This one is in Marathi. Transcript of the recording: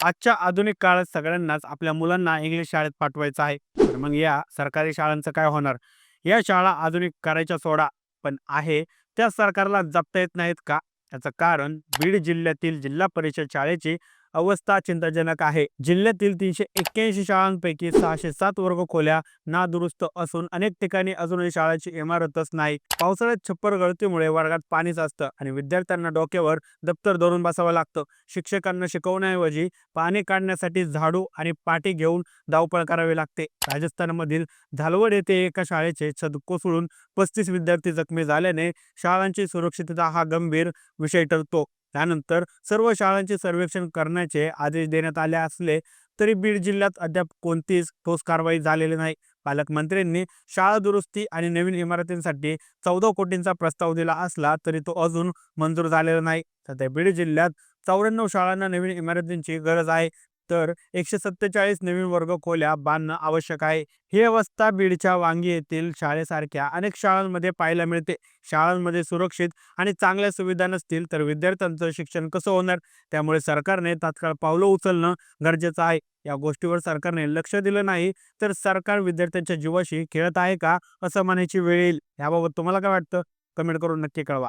आजच्या आधुनिक काळात सगळ्यांनाच आपल्या मुलांना इंग्लिश शाळेत पाठवायचं आहे. तर मग या सरकारी शाळांचं काय होणार? या शाळा आधुनिक करायच्या सोडा, पण आहे त्या सरकारला जपता येत नाहीत का? याचं कारण बीड जिल्ह्यातील जिल्हा परिषद शाळेची अवस्था चिंताजनक आहे. जिल्ह्यातील 381 शाळांपैकी 607 वर्गखोल्या नादुरुस्त असून अनेक ठिकाणी अजूनही शाळेची इमारतच नाही. पावसाळ्यात छप्पर गळतीमुळे वर्गात पाणी साचतं आणि विद्यार्थ्यांना डोक्यावर दप्तर धरून बसावं लागतं. शिक्षकांना शिकवण्याऐवजी पाणी काढण्यासाठी झाडू आणि पाटी घेऊन धावपळ करावी लागते. राजस्थानमधील झालवड येथे एका शाळेचे छत कोसळून 35 विद्यार्थी जखमी झाल्याने शाळांची सुरक्षितता हा गंभीर विषय ठरतो. त्यानंतर सर्व शाळांचे सर्वेक्षण करण्याचे आदेश देण्यात आले असले तरी बीड जिल्ह्यात अद्याप कोणतीच ठोस कारवाई झालेली नाही. पालकमंत्र्यांनी शाळा दुरुस्ती आणि नवीन इमारतींसाठी 14 कोटींचा प्रस्ताव दिला असला तरी तो अजून मंजूर झालेला नाही. सध्या बीड जिल्ह्यात 94 शाळांना नवीन इमारतींची गरज आहे, तर 147 नवीन वर्ग खोल्या बांधणं आवश्यक आहे. ही अवस्था बीडच्या वांगी येथील शाळेसारख्या अनेक शाळांमध्ये पाहायला मिळते. शाळांमध्ये सुरक्षित आणि चांगल्या सुविधा नसतील तर विद्यार्थ्यांचं शिक्षण कसं होणार? त्यामुळे सरकारने तात्काळ पावलं उचलणं गरजेचं आहे. या गोष्टीवर सरकारने लक्ष दिलं नाही तर सरकार विद्यार्थ्यांच्या जीवाशी खेळत आहे का असं म्हणायची वेळ येईल. याबाबत तुम्हाला काय वाटतं? कमेंट करून नक्की कळवा.